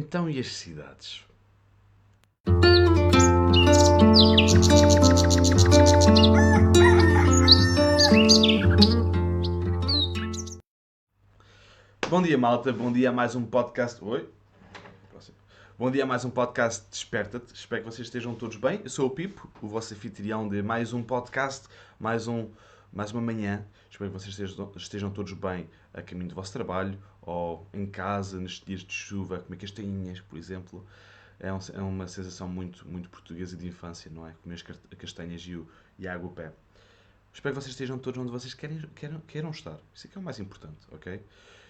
Então, e as cidades? Bom dia, malta. Bom dia a mais um podcast. Oi? Próximo. Bom dia a mais um podcast Desperta-te. Espero que vocês estejam todos bem. Eu sou o Pipo, o vosso anfitrião de mais um podcast, mais uma manhã. Espero que vocês estejam todos bem a caminho do vosso trabalho ou em casa, nestes dias de chuva, a comer castanhinhas, por exemplo. É uma sensação muito portuguesa de infância, não é? Comer as castanhas e a água ao pé. Espero que vocês estejam todos onde vocês queiram estar. Isso é que é o mais importante, ok?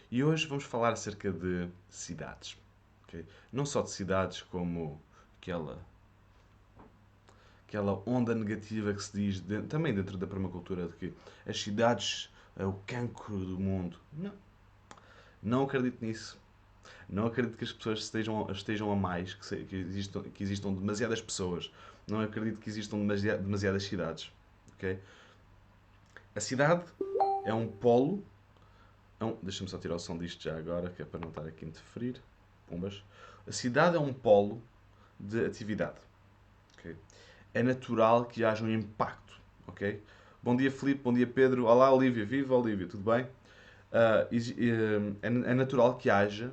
E hoje vamos falar acerca de cidades. Okay? Não só de cidades como aquela, aquela onda negativa que se diz também dentro da permacultura de que as cidades é o cancro do mundo. Não, não acredito nisso. Não acredito que as pessoas estejam a mais, que existam demasiadas pessoas. Não acredito que existam demasiadas cidades. Okay? A cidade é um polo. Deixa-me só tirar o som disto já agora, que é para não estar aqui a interferir. Pumbas. A cidade é um polo de atividade. Okay? É natural que haja um impacto. Okay? Bom dia, Filipe. Bom dia, Pedro. Olá, Olívia. Viva, Olívia. Tudo bem? É natural que haja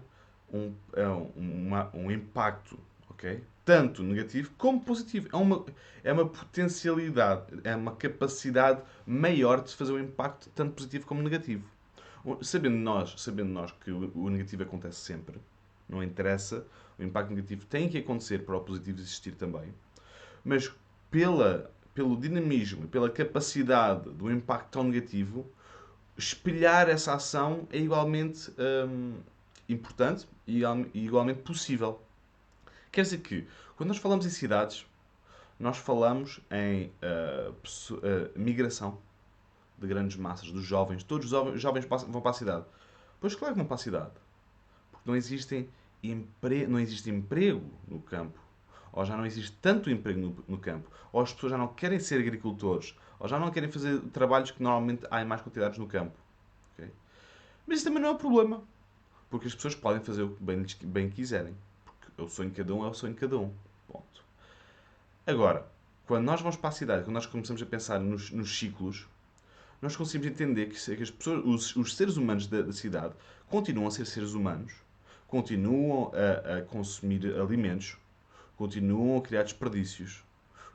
um impacto, ok? Tanto negativo como positivo. É uma potencialidade, é uma capacidade maior de se fazer um impacto tanto positivo como negativo. Sabendo nós que o negativo acontece sempre, não interessa, o impacto negativo tem que acontecer para o positivo existir também, mas pelo dinamismo e pela capacidade do impacto tão negativo, espelhar essa ação é igualmente importante e igualmente possível. Quer dizer que, quando nós falamos em cidades, nós falamos em migração de grandes massas, dos jovens. Todos os jovens vão para a cidade. Pois claro que vão para a cidade. Porque não existe emprego no campo. Ou já não existe tanto emprego no campo. Ou as pessoas já não querem ser agricultores. Ou já não querem fazer trabalhos que normalmente há em mais quantidades no campo. Okay? Mas isso também não é um problema. Porque as pessoas podem fazer o que bem quiserem. Porque o sonho de cada um é o sonho de cada um. Ponto. Agora, quando nós vamos para a cidade, quando nós começamos a pensar nos ciclos, nós conseguimos entender que as pessoas, os seres humanos da cidade continuam a ser seres humanos, continuam a consumir alimentos, continuam a criar desperdícios,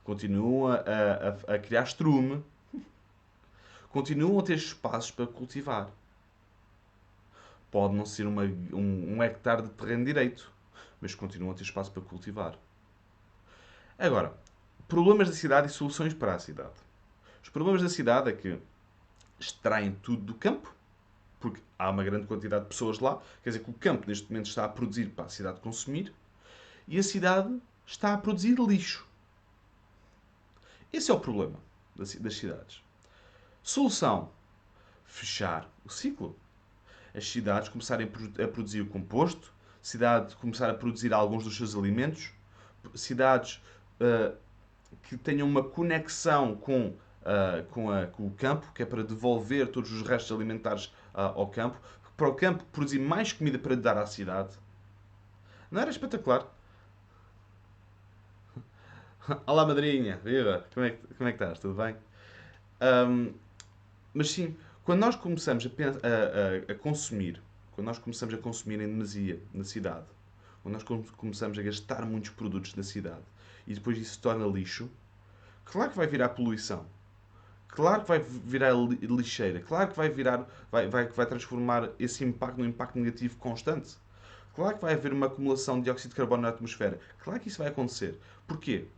continuam a criar estrume, continuam a ter espaços para cultivar. Pode não ser um hectare de terreno direito, mas continuam a ter espaço para cultivar. Agora, problemas da cidade e soluções para a cidade. Os problemas da cidade é que extraem tudo do campo, porque há uma grande quantidade de pessoas lá, quer dizer que o campo neste momento está a produzir para a cidade consumir, e a cidade está a produzir lixo. Esse é o problema das cidades. Solução: fechar o ciclo. As cidades começarem a produzir o composto, cidade começar a produzir alguns dos seus alimentos, cidades que tenham uma conexão com o campo, que é para devolver todos os restos alimentares ao campo, para o campo produzir mais comida para dar à cidade. Não era espetacular? Olá, madrinha, viva! Como é que estás? Tudo bem? Ahm, mas sim, quando nós começamos a consumir, quando nós começamos a consumir em demasia na cidade, quando nós começamos a gastar muitos produtos na cidade e depois isso se torna lixo, claro que vai virar poluição. Claro que vai virar lixeira. Claro que vai transformar esse impacto num impacto negativo constante. Claro que vai haver uma acumulação de dióxido de carbono na atmosfera. Claro que isso vai acontecer. Porquê?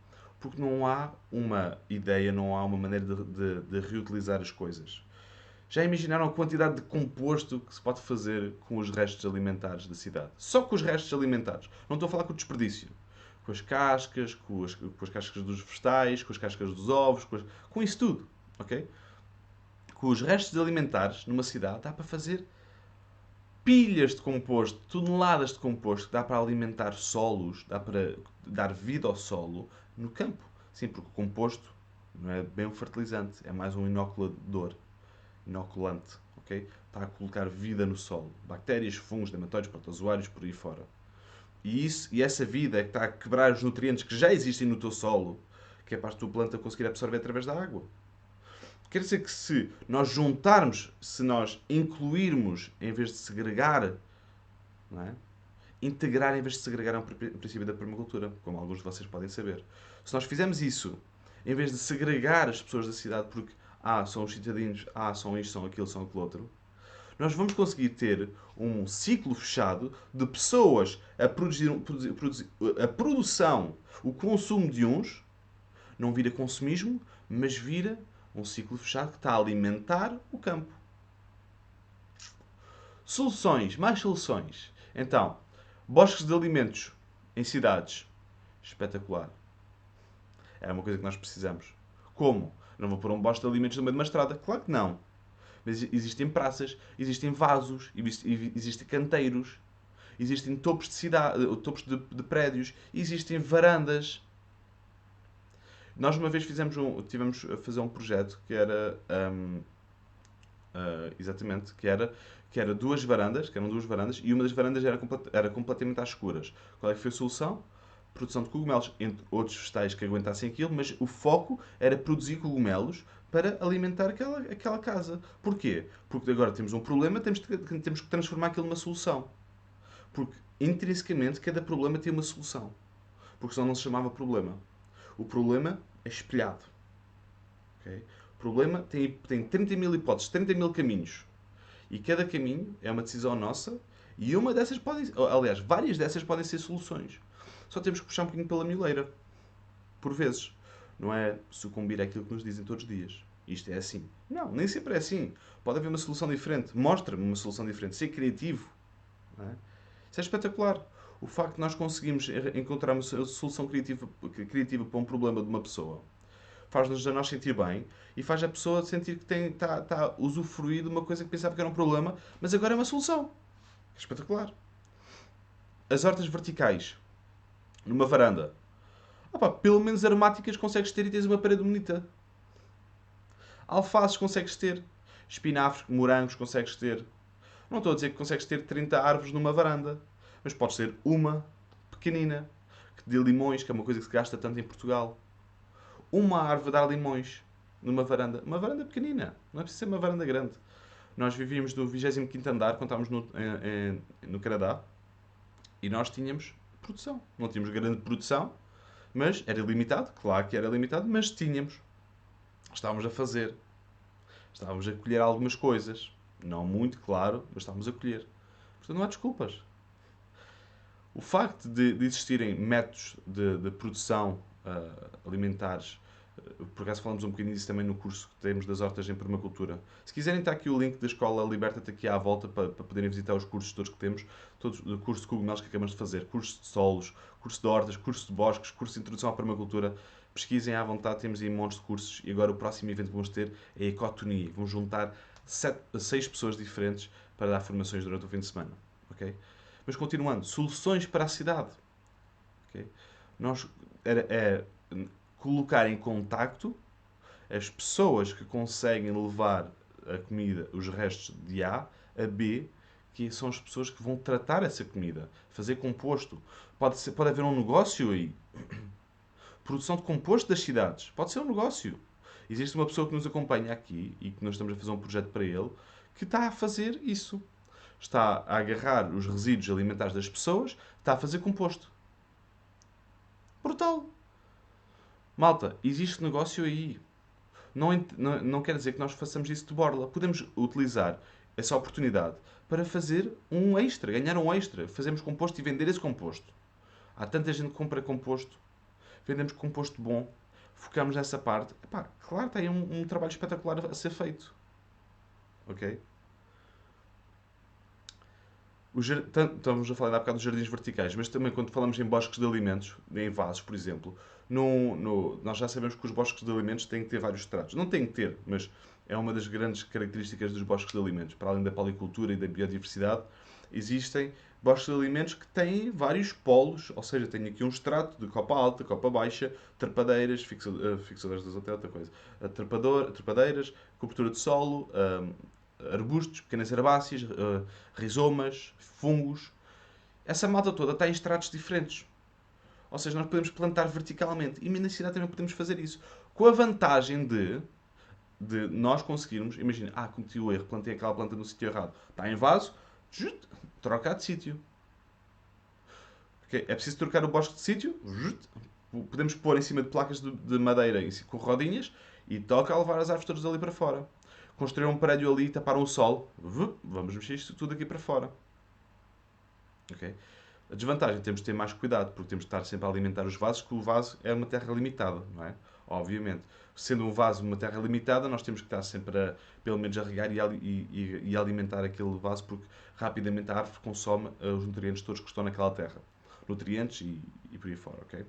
Porque não há uma ideia, não há uma maneira de reutilizar as coisas. Já imaginaram a quantidade de composto que se pode fazer com os restos alimentares da cidade? Só com os restos alimentares. Não estou a falar com o desperdício. Com as cascas, com as cascas dos vegetais, com as cascas dos ovos, com isso tudo. Ok? Com os restos alimentares numa cidade dá para fazer pilhas de composto, toneladas de composto que dá para alimentar solos, dá para dar vida ao solo no campo. Sim, porque o composto não é bem um fertilizante, é mais um inoculador, inoculante, ok? Está a colocar vida no solo. Bactérias, fungos, nematóides, protozoários, por aí fora. E essa vida que está a quebrar os nutrientes que já existem no teu solo, que é para a tua planta conseguir absorver através da água. Quer dizer que se nós juntarmos, se nós incluirmos, em vez de segregar, não é? Integrar em vez de segregar é um princípio da permacultura, como alguns de vocês podem saber. Se nós fizermos isso, em vez de segregar as pessoas da cidade porque, são os cidadãos, são isto, são aquilo outro, nós vamos conseguir ter um ciclo fechado de pessoas a produzir a produção, o consumo de uns, não vira consumismo, mas vira um ciclo fechado que está a alimentar o campo. Soluções, mais soluções. Então, bosques de alimentos em cidades. Espetacular. É uma coisa que nós precisamos. Como? Não vou pôr um bosque de alimentos no meio de uma estrada? Claro que não. Mas existem praças, existem vasos, existem canteiros, existem topos de cidade, topos de prédios, existem varandas. Nós uma vez tivemos a fazer um projeto que era exatamente, que era duas varandas, que eram duas varandas, e uma das varandas era completamente às escuras. Qual é que foi a solução? Produção de cogumelos, entre outros vegetais que aguentassem aquilo, mas o foco era produzir cogumelos para alimentar aquela casa. Porquê? Porque agora temos um problema, temos que transformar aquilo numa solução. Porque intrinsecamente cada problema tem uma solução. Porque senão não se chamava problema. O problema é espelhado. Okay? O problema tem 30 mil hipóteses, 30 mil caminhos. E cada caminho é uma decisão nossa e uma dessas podem... Aliás, várias dessas podem ser soluções. Só temos que puxar um bocadinho pela mileira. Por vezes. Não é sucumbir àquilo que nos dizem todos os dias. Isto é assim. Não, nem sempre é assim. Pode haver uma solução diferente. Mostra-me uma solução diferente. Ser criativo. Não é? Isso é espetacular. O facto de nós conseguirmos encontrar uma solução criativa para um problema de uma pessoa faz-nos a nós sentir bem e faz a pessoa sentir que está a usufruir de uma coisa que pensava que era um problema, mas agora é uma solução. É espetacular. As hortas verticais, numa varanda. Pelo menos aromáticas consegues ter e tens uma parede bonita. Alfaces consegues ter. Espinafres, morangos consegues ter. Não estou a dizer que consegues ter 30 árvores numa varanda, mas podes ter uma pequenina, de limões, que é uma coisa que se gasta tanto em Portugal. Uma árvore a dar limões numa varanda. Uma varanda pequenina. Não é preciso ser uma varanda grande. Nós vivíamos no 25º andar, quando estávamos no Canadá, e nós tínhamos produção. Não tínhamos grande produção, mas era limitado. Claro que era limitado, mas tínhamos. Estávamos a fazer. Estávamos a colher algumas coisas. Não muito, claro, mas estávamos a colher. Portanto, não há desculpas. O facto de existirem métodos de produção alimentares, por acaso falamos um bocadinho disso também no curso que temos das hortas em permacultura. Se quiserem, está aqui o link da Escola Liberta-te aqui à volta para poderem visitar os cursos todos que temos, todos o curso de cogumelos que acabamos de fazer, curso de solos, curso de hortas, curso de bosques, curso de introdução à permacultura. Pesquisem à vontade, temos aí montes de cursos e agora o próximo evento que vamos ter é a Ecotonia. Vamos juntar 6 pessoas diferentes para dar formações durante o fim de semana. Okay? Mas continuando, soluções para a cidade. Okay? Nós colocar em contacto as pessoas que conseguem levar a comida, os restos de A a B, que são as pessoas que vão tratar essa comida, fazer composto. Pode haver um negócio aí. Produção de composto das cidades. Pode ser um negócio. Existe uma pessoa que nos acompanha aqui e que nós estamos a fazer um projeto para ele que está a fazer isso. Está a agarrar os resíduos alimentares das pessoas, está a fazer composto. Brutal. Malta, existe negócio aí. Não quer dizer que nós façamos isso de borla. Podemos utilizar essa oportunidade para fazer um extra, ganhar um extra. Fazemos composto e vender esse composto. Há tanta gente que compra composto. Vendemos composto bom. Focamos nessa parte. Claro, tem um trabalho espetacular a ser feito. Ok? Estamos a falar há bocado dos jardins verticais, mas também quando falamos em bosques de alimentos, em vasos, por exemplo, nós já sabemos que os bosques de alimentos têm que ter vários estratos. Não têm que ter, mas é uma das grandes características dos bosques de alimentos. Para além da policultura e da biodiversidade, existem bosques de alimentos que têm vários polos, ou seja, tem aqui um estrato de copa alta, copa baixa, trepadeiras, fixadores de azoto é outra coisa, trepadeiras, cobertura de solo, arbustos, pequenas herbáceas, rizomas, fungos. essa malta toda está em estratos diferentes. Ou seja, nós podemos plantar verticalmente. E na cidade também podemos fazer isso. Com a vantagem de nós conseguirmos... Imagina, cometi o erro, plantei aquela planta no sítio errado. Está em vaso, trocar de sítio. Okay? É preciso trocar o bosque de sítio. Podemos pôr em cima de placas de madeira com rodinhas e toca a levar as árvores todas ali para fora. Construir um prédio ali e tapar um sol. Vamos mexer isto tudo aqui para fora. Okay? A desvantagem, temos de ter mais cuidado, porque temos de estar sempre a alimentar os vasos, que o vaso é uma terra limitada, não é? Obviamente. Sendo um vaso uma terra limitada, nós temos que estar sempre a, pelo menos, a regar e alimentar aquele vaso, porque rapidamente a árvore consome os nutrientes todos que estão naquela terra. Nutrientes e por aí fora, ok?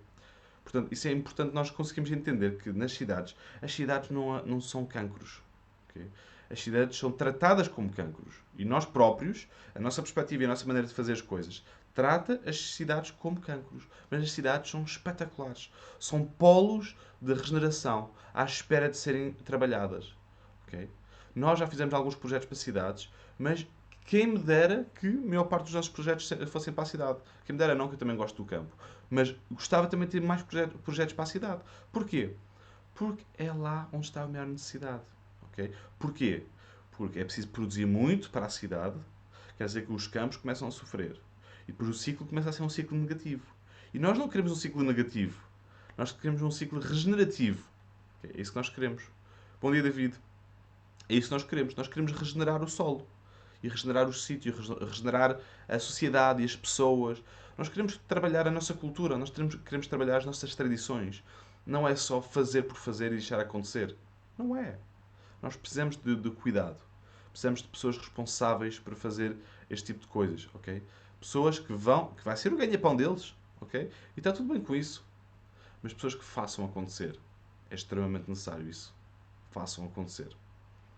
Portanto, isso é importante nós conseguimos entender que nas cidades, as cidades não são cancros. Okay? As cidades são tratadas como cancros. E nós próprios, a nossa perspectiva e a nossa maneira de fazer as coisas, trata as cidades como cancros. Mas as cidades são espetaculares. São polos de regeneração à espera de serem trabalhadas. Okay? Nós já fizemos alguns projetos para cidades, mas quem me dera que a maior parte dos nossos projetos fossem para a cidade. Quem me dera não, que eu também gosto do campo. Mas gostava também de ter mais projetos para a cidade. Porquê? Porque é lá onde está a maior necessidade. Okay? Porquê? Porque é preciso produzir muito para a cidade, quer dizer que os campos começam a sofrer. E depois o ciclo começa a ser um ciclo negativo. E nós não queremos um ciclo negativo. Nós queremos um ciclo regenerativo. Okay? É isso que nós queremos. Bom dia, David. É isso que nós queremos. Nós queremos regenerar o solo. E regenerar os sítios, regenerar a sociedade e as pessoas. Nós queremos trabalhar a nossa cultura, nós queremos trabalhar as nossas tradições. Não é só fazer por fazer e deixar acontecer. Não é. Nós precisamos de cuidado. Precisamos de pessoas responsáveis para fazer este tipo de coisas, ok? Pessoas que vai ser o ganha-pão deles, ok? E está tudo bem com isso. Mas pessoas que façam acontecer. É extremamente necessário isso. Façam acontecer,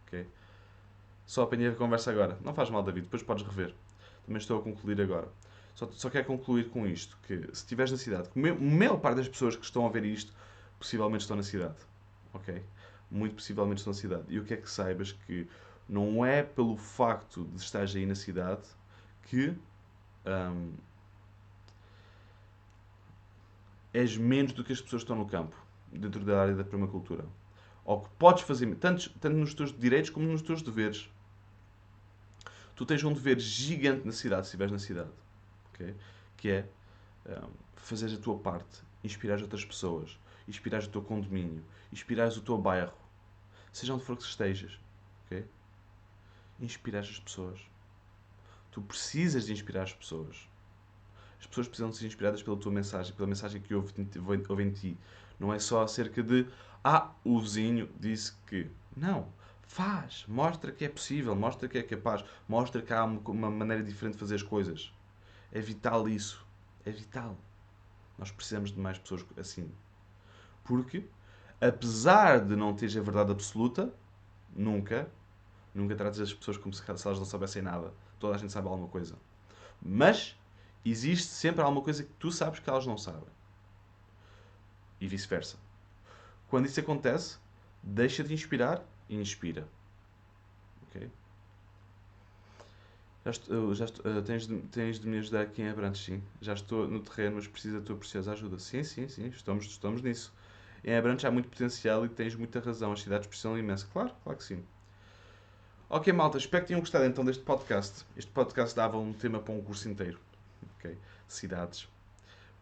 ok? Só apanhei a conversa agora. Não faz mal, David, depois podes rever. Também estou a concluir agora. Só quero concluir com isto, que se estiveres na cidade, a maior parte das pessoas que estão a ver isto, possivelmente estão na cidade. Ok? Muito possivelmente estão na cidade. E eu quero que saibas que não é pelo facto de estares aí na cidade que és menos do que as pessoas que estão no campo, dentro da área da permacultura. Ou que podes fazer, tanto nos teus direitos como nos teus deveres. Tu tens um dever gigante na cidade, se estiveres na cidade. Okay? Que é fazeres a tua parte, inspirares outras pessoas, inspirares o teu condomínio, inspirares o teu bairro, seja onde for que estejas. Okay? Inspirares as pessoas. Tu precisas de inspirar as pessoas. As pessoas precisam de ser inspiradas pela tua mensagem, pela mensagem que houve em ti. Não é só acerca de o vizinho disse que. Não. Faz. Mostra que é possível. Mostra que é capaz. Mostra que há uma maneira diferente de fazer as coisas. É vital isso. É vital. Nós precisamos de mais pessoas assim. Porque, apesar de não teres a verdade absoluta, nunca trates as pessoas como se elas não soubessem nada. Toda a gente sabe alguma coisa. Mas existe sempre alguma coisa que tu sabes que elas não sabem. E vice-versa. Quando isso acontece, deixa de inspirar e inspira. Ok? Tens de me ajudar aqui em Abrantes, sim. Já estou no terreno, mas preciso da tua preciosa ajuda. Sim. Estamos nisso. Em Abrantes há muito potencial e tens muita razão. As cidades precisam imenso. Claro que sim. Ok, malta. Espero que tenham gostado então deste podcast. Este podcast dava um tema para um curso inteiro. Ok? Cidades.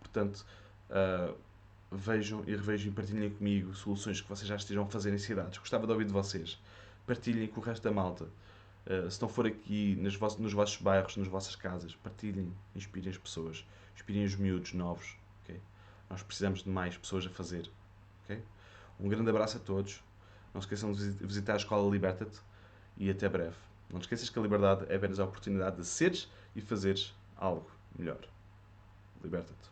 Portanto, vejam e revejam e partilhem comigo soluções que vocês já estejam a fazer em cidades. Gostava de ouvir de vocês. Partilhem com o resto da malta. Se não for aqui nos vossos bairros, nas vossas casas, partilhem, inspirem as pessoas, inspirem os miúdos novos. Okay? Nós precisamos de mais pessoas a fazer. Okay? Um grande abraço a todos. Não se esqueçam de visitar a Escola Liberta-te e até breve. Não te esqueças que a liberdade é apenas a oportunidade de seres e fazeres algo melhor. Liberta-te.